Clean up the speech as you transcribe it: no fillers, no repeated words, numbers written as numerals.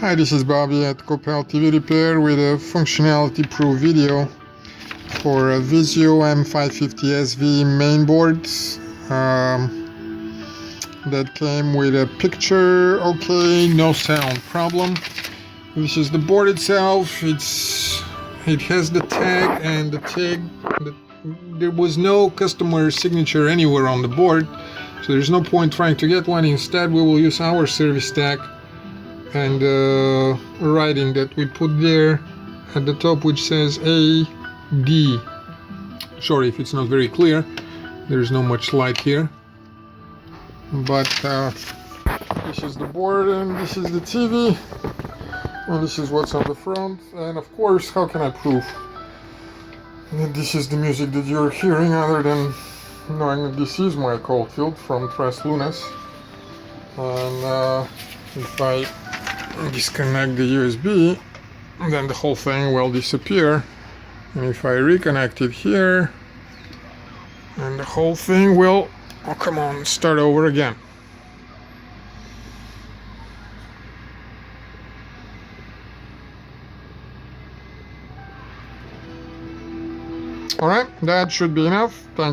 Hi, this is Bobby at Copel TV Repair with a functionality proof video for a Vizio M550SV mainboard that came with a picture, okay, no sound problem. This is the board itself. It has the tag, and there was no customer signature anywhere on the board, so there's no point trying to get one. Instead, we will use our service tag and writing that we put there at the top, which says AD. Sorry if it's not very clear, there's not much light here, but this is the board and this is the TV and this is what's on the front. And of course, how can I prove that this is the music that you're hearing other than knowing that this is my cold field from Tres Lunas? And if I disconnect the USB, then the whole thing will disappear, and if I reconnect it here, then the whole thing will, oh come on, start over again. Alright, that should be enough. Thank you.